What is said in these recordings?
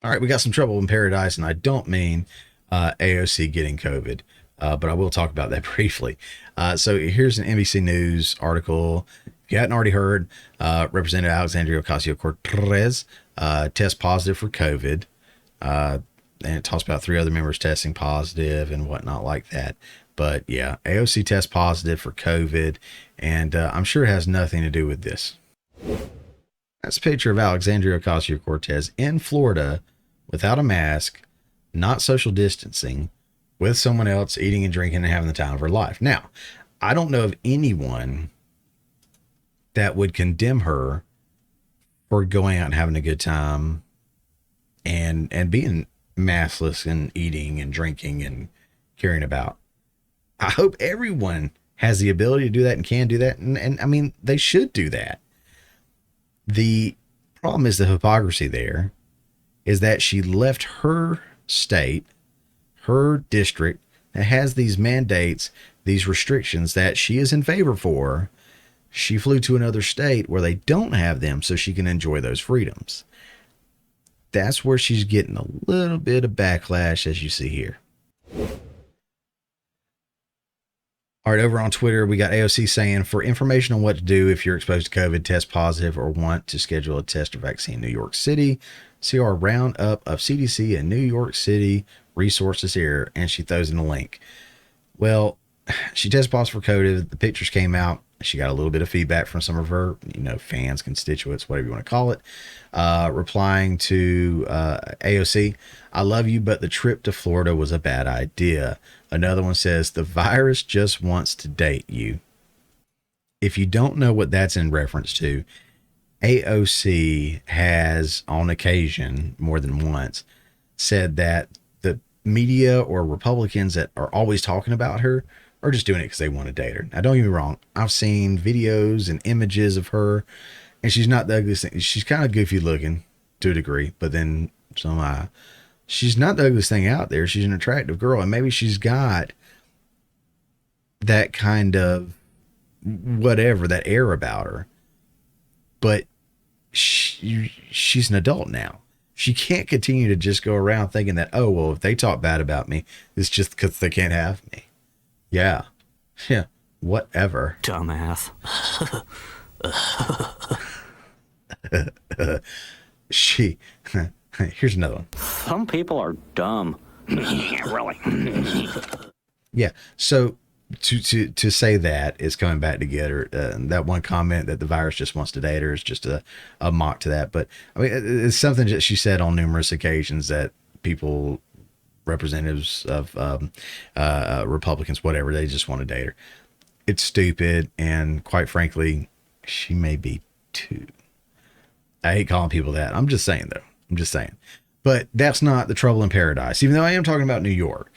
All right, we got some trouble in paradise, and I don't mean AOC getting COVID, but I will talk about that briefly. So here's an NBC News article. If you hadn't already heard, Representative Alexandria Ocasio-Cortez test positive for COVID, and it talks about three other members testing positive and whatnot like that. But yeah, AOC test positive for COVID, and I'm sure it has nothing to do with this. That's a picture of Alexandria Ocasio-Cortez in Florida without a mask, not social distancing, with someone else eating and drinking and having the time of her life. Now, I don't know of anyone that would condemn her for going out and having a good time and being maskless and eating and drinking and caring about. I hope everyone has the ability to do that and can do that. And I mean, they should do that. The problem is the hypocrisy there is that she left her state, her district that has these mandates, these restrictions that she is in favor for. She flew to another state where they don't have them so she can enjoy those freedoms. That's where she's getting a little bit of backlash, as you see here. All right, over on Twitter, we got AOC saying, for information on what to do if you're exposed to COVID, test positive, or want to schedule a test or vaccine in New York City, see our roundup of CDC and New York City resources here, and she throws in a link. Well, she tested positive for COVID. The pictures came out. She got a little bit of feedback from some of her, fans, constituents, whatever you want to call it, replying to AOC, I love you, but the trip to Florida was a bad idea. Another one says, the virus just wants to date you. If you don't know what that's in reference to, AOC has on occasion, more than once, said that the media or Republicans that are always talking about her are just doing it because they want to date her. Now, don't get me wrong. I've seen videos and images of her, and she's not the ugliest thing. She's kind of goofy looking to a degree, but then she's not the ugliest thing out there. She's an attractive girl, and maybe she's got that kind of whatever, that air about her. But she's an adult now. She can't continue to just go around thinking that, oh, well, if they talk bad about me, it's just because they can't have me. Yeah. Whatever. Dumbass. Here's another one. Some people are dumb. Really? Yeah. So to say that is coming back together. That one comment that the virus just wants to date her is just a mock to that. But I mean, it's something that she said on numerous occasions that people, representatives of Republicans, whatever, they just want to date her. It's stupid, and quite frankly, she may be too. I hate calling people that. I'm just saying, though. I'm just saying. But that's not the trouble in paradise, even though I am talking about New York.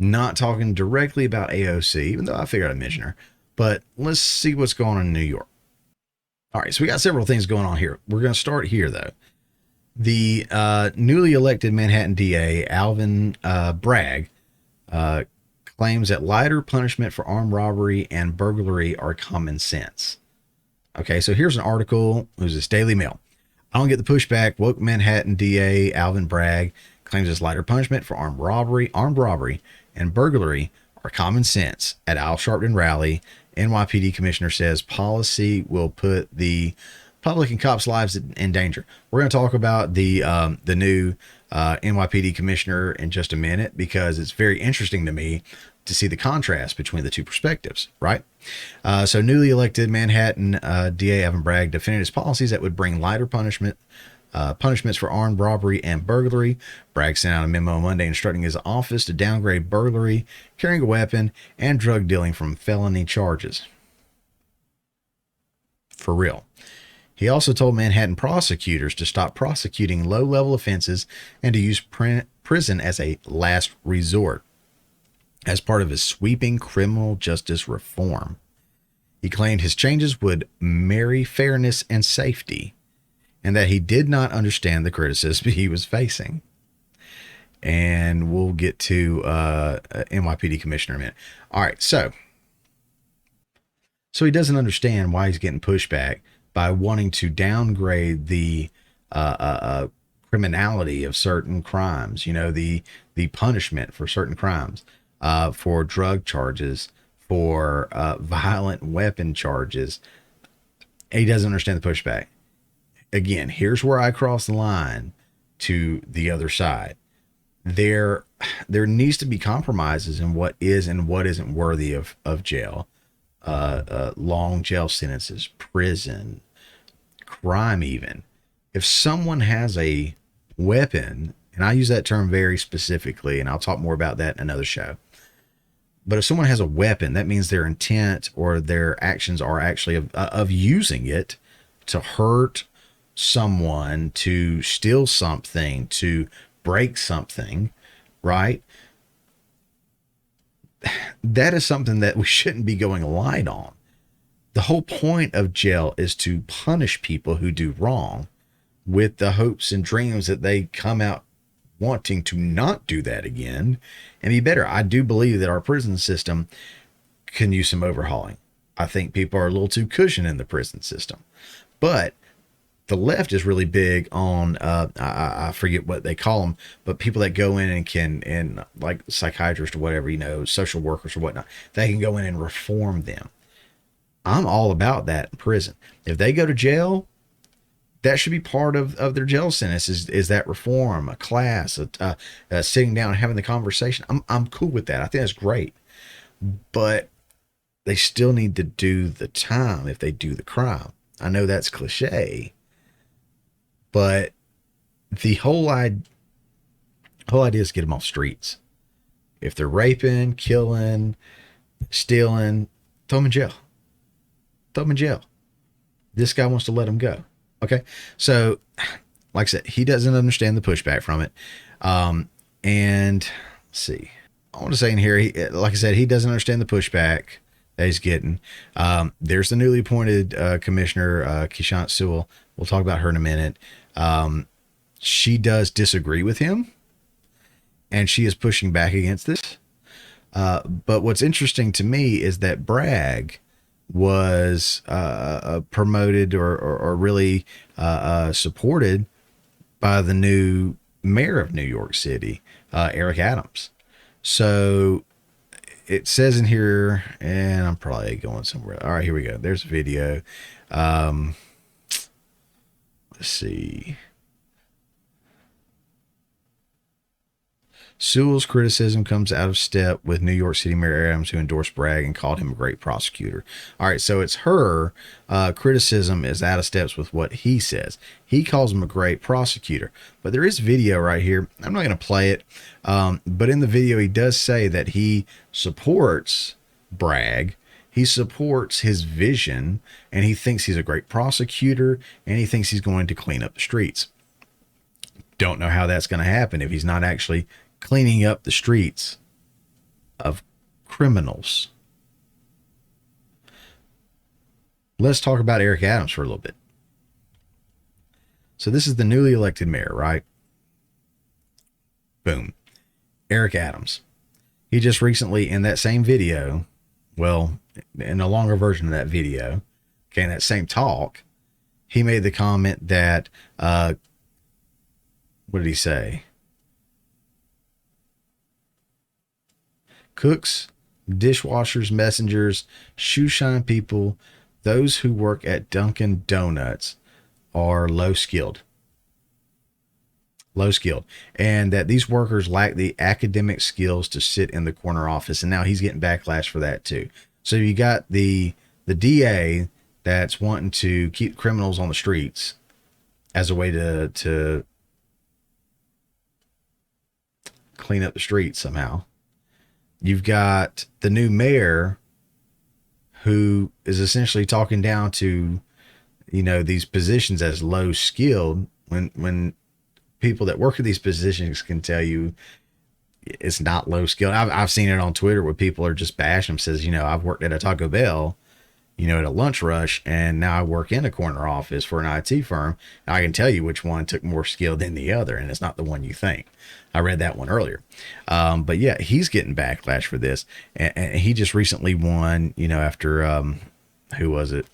Not talking directly about AOC, even though I figured I'd mention her. But let's see what's going on in New York. All right, so we got several things going on here. We're going to start here, though. The newly elected Manhattan DA, Alvin Bragg, claims that lighter punishment for armed robbery and burglary are common sense. Okay, so here's an article. It was this Daily Mail. I don't get the pushback. Woke Manhattan DA Alvin Bragg claims this lighter punishment for armed robbery, and burglary are common sense. At Al Sharpton rally, NYPD Commissioner says policy will put the public and cops' lives in danger. We're going to talk about the new NYPD commissioner in just a minute, because it's very interesting to me to see the contrast between the two perspectives, right? So newly elected Manhattan DA Alvin Bragg defended his policies that would bring lighter punishments for armed robbery and burglary. Bragg sent out a memo Monday instructing his office to downgrade burglary, carrying a weapon, and drug dealing from felony charges. For real. He also told Manhattan prosecutors to stop prosecuting low-level offenses and to use prison as a last resort as part of his sweeping criminal justice reform. He claimed his changes would marry fairness and safety, and that he did not understand the criticism he was facing. And we'll get to NYPD Commissioner in a minute. All right, so he doesn't understand why he's getting pushback by wanting to downgrade the criminality of certain crimes, the punishment for certain crimes, for drug charges, for violent weapon charges. He doesn't understand the pushback. Again, here's where I cross the line to the other side. There needs to be compromises in what is and what isn't worthy of jail. Long jail sentences, prison, crime even. If someone has a weapon, and I use that term very specifically, and I'll talk more about that in another show. But if someone has a weapon, that means their intent or their actions are actually of using it to hurt someone, to steal something, to break something, right? That is something that we shouldn't be going light on. The whole point of jail is to punish people who do wrong with the hopes and dreams that they come out wanting to not do that again and be better. I do believe that our prison system can use some overhauling. I think people are a little too cushioned in the prison system, but the left is really big on, I forget what they call them, but people that go in and like psychiatrists or whatever, social workers or whatnot, they can go in and reform them. I'm all about that in prison. If they go to jail, that should be part of their jail sentence is that reform, a class, sitting down and having the conversation. I'm cool with that. I think that's great, but they still need to do the time if they do the crime. I know that's cliche, but the whole idea is get them off streets. If they're raping, killing, stealing, throw them in jail. Throw them in jail. This guy wants to let them go. Okay. So like I said, he doesn't understand the pushback from it. And let's see, I want to say in here, like I said, he doesn't understand the pushback that he's getting. There's the newly appointed Commissioner Keechant Sewell. We'll talk about her in a minute. She does disagree with him, and she is pushing back against this. But what's interesting to me is that Bragg was promoted or really supported by the new mayor of New York City, Eric Adams. So it says in here, and I'm probably going somewhere. All right, here we go. There's a video. Let's see. Sewell's criticism comes out of step with New York City Mayor Adams, who endorsed Bragg and called him a great prosecutor. All right, so it's her criticism is out of steps with what he says. He calls him a great prosecutor. But there is video right here. I'm not going to play it. But in the video, he does say that he supports Bragg. He supports his vision, and he thinks he's a great prosecutor, and he thinks he's going to clean up the streets. Don't know how that's going to happen if he's not actually cleaning up the streets of criminals. Let's talk about Eric Adams for a little bit. So this is the newly elected mayor, right? Boom. Eric Adams. He just recently, in that same video, well, in a longer version of that video, okay, in that same talk, he made the comment that, what did he say? Cooks, dishwashers, messengers, shoe shine people, those who work at Dunkin' Donuts are low skilled. Low skilled. And that these workers lack the academic skills to sit in the corner office. And now he's getting backlash for that too. So you got the DA that's wanting to keep criminals on the streets as a way to clean up the streets somehow. You've got the new mayor who is essentially talking down to, these positions as low skilled when people that work at these positions can tell you it's not low skilled. I've seen it on Twitter where people are just bashing them, says, I've worked at a Taco Bell, at a lunch rush, and now I work in a corner office for an IT firm. And I can tell you which one took more skill than the other, and it's not the one you think. I read that one earlier. But yeah, he's getting backlash for this. And he just recently won, after, who was it?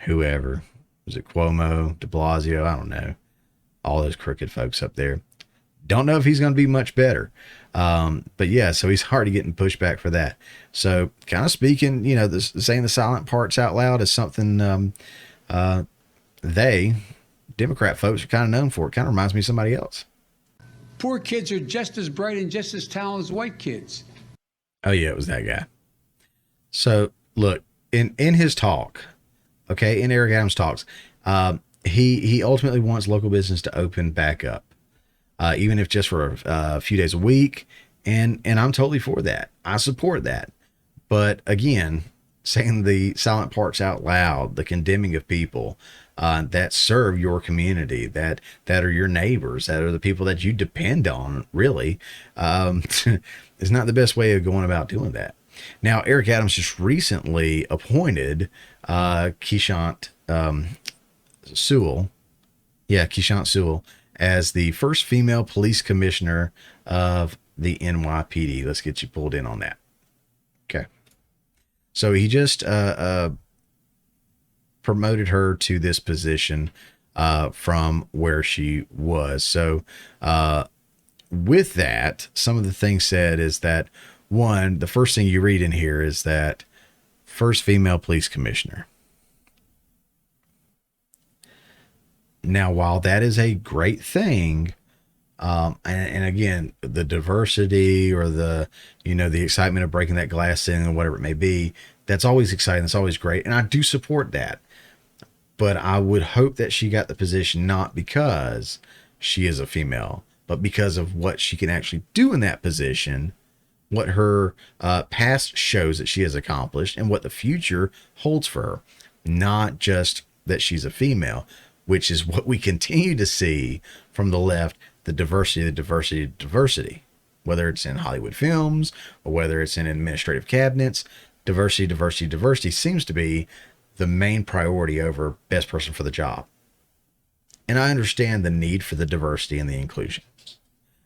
Whoever. Was it Cuomo, de Blasio? I don't know. all those crooked folks up there. Don't know if he's going to be much better. But yeah, so he's already getting pushback for that. So kind of speaking, saying the silent parts out loud is something Democrat folks are kind of known for. It kind of reminds me of somebody else. Poor kids are just as bright and just as talented as white kids. Oh yeah, it was that guy. So look, in his talk, okay, in Eric Adams' talks, he ultimately wants local business to open back up, even if just for a few days a week. And I'm totally for that. I support that. But again, saying the silent parts out loud, the condemning of people that serve your community, that are your neighbors, that are the people that you depend on, really, is not the best way of going about doing that. Now, Eric Adams just recently appointed Keechant Sewell, Keechant Sewell, as the first female police commissioner of the NYPD. Let's get you pulled in on that. Okay. So he just promoted her to this position from where she was. So with that, some of the things said is that, one, the first thing you read in here is that first female police commissioner. Now, while that is a great thing, and again, the diversity or the excitement of breaking that glass ceiling or whatever it may be, that's always exciting. That's always great. And I do support that. But I would hope that she got the position not because she is a female, but because of what she can actually do in that position, what her past shows that she has accomplished, and what the future holds for her. Not just that she's a female, which is what we continue to see from the left, the diversity, whether it's in Hollywood films or whether it's in administrative cabinets. Diversity seems to be the main priority over best person for the job. And I understand the need for the diversity and the inclusion.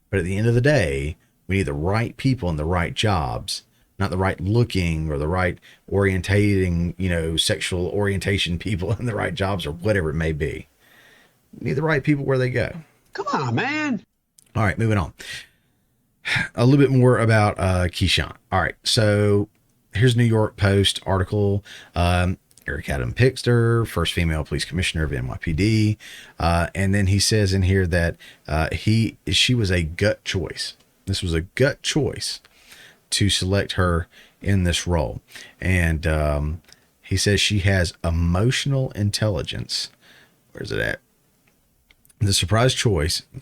But at the end of the day, we need the right people in the right jobs, not the right looking or the right orientating, sexual orientation people in the right jobs or whatever it may be. We need the right people where they go. Come on, man. All right, moving on. A little bit more about Keechant. All right, so here's a New York Post article. Eric Adam Pixter, first female police commissioner of NYPD. And then he says in here that she was a gut choice. This was a gut choice to select her in this role. And he says she has emotional intelligence. Where's it at? The surprise choice of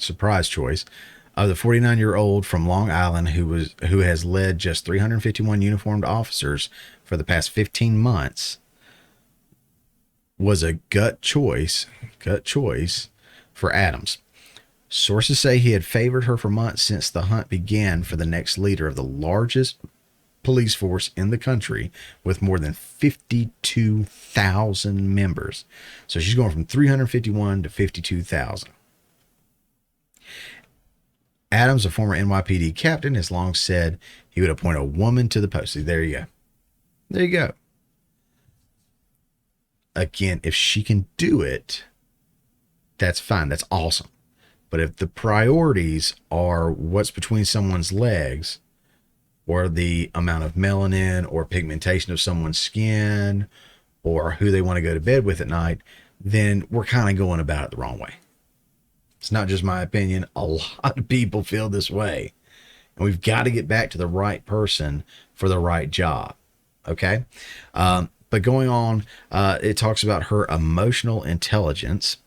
the 49-year-old from Long Island who has led just 351 uniformed officers for the past 15 months was a gut choice for Adams. Sources say he had favored her for months since the hunt began for the next leader of the largest police force in the country with more than 52,000 members. So she's going from 351 to 52,000. Adams, a former NYPD captain, has long said he would appoint a woman to the post. See, there you go. Again, if she can do it, that's fine. That's awesome. But if the priorities are what's between someone's legs, or the amount of melanin or pigmentation of someone's skin, or who they want to go to bed with at night, then we're kind of going about it the wrong way. It's not just my opinion. A lot of people feel this way. And we've got to get back to the right person for the right job. Okay? But going on, it talks about her emotional intelligence.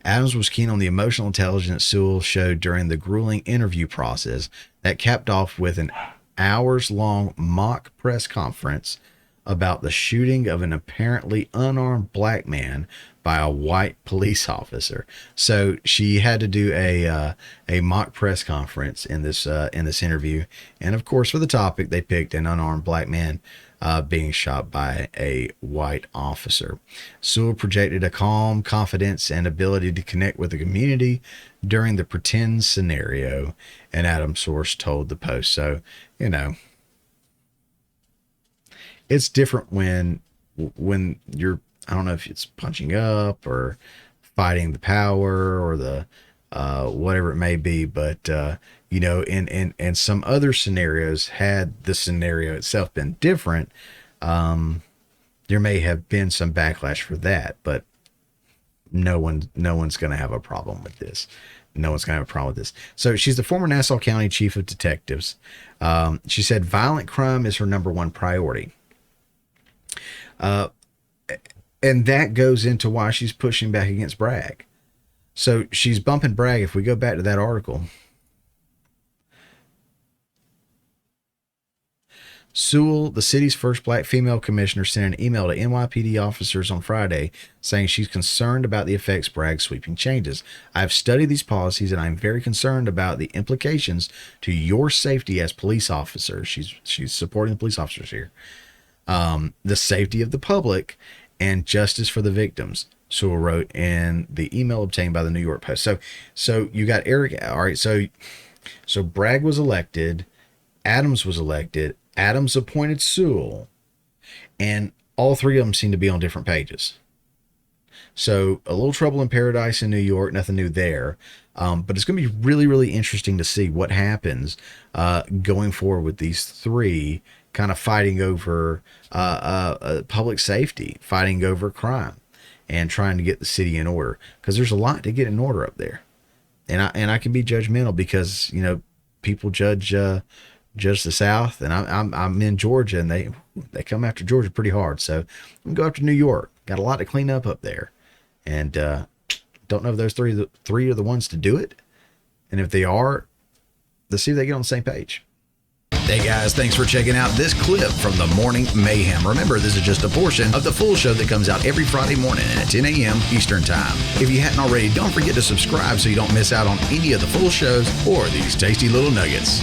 Adams was keen on the emotional intelligence Sewell showed during the grueling interview process that capped off with an hours-long mock press conference about the shooting of an apparently unarmed black man by a white police officer. So she had to do a mock press conference in this interview, and of course, for the topic, they picked an unarmed black man being shot by a white officer. Sewell projected a calm confidence and ability to connect with the community during the pretend scenario, an Adams source told the Post. So, it's different when you're I don't know if it's punching up or fighting the power or the whatever it may be, but you know, in some other scenarios, had the scenario itself been different, there may have been some backlash for that, but no one's going to have a problem with this. No one's going to have a problem with this. So she's the former Nassau County Chief of Detectives. She said violent crime is her number one priority. And that goes into why she's pushing back against Bragg. So she's bumping Bragg. If we go back to that article, Sewell, the city's first black female commissioner, sent an email to NYPD officers on Friday saying she's concerned about the effects Bragg's sweeping changes. I've studied these policies and I'm very concerned about the implications to your safety as police officers. She's supporting the police officers here. The safety of the public and justice for the victims, Sewell wrote in the email obtained by the New York Post. So you got Eric. All right. So Bragg was elected. Adams was elected. Adams appointed Sewell, and all three of them seem to be on different pages. So a little trouble in paradise in New York, nothing new there. But it's going to be really, really interesting to see what happens going forward with these three kind of fighting over public safety, fighting over crime, and trying to get the city in order. Because there's a lot to get in order up there. And I can be judgmental because, you know, people judge the South, and I'm in Georgia, and they come after Georgia pretty hard. So I'm gonna go after New York. Got a lot to clean up there, and don't know if those three are the ones to do it. And if they are, let's see if they get on the same page. Hey guys, thanks for checking out this clip from the Morning Mayhem. Remember, this is just a portion of the full show that comes out every Friday morning at 10 a.m. Eastern Time. If you hadn't already, don't forget to subscribe so you don't miss out on any of the full shows or these tasty little nuggets.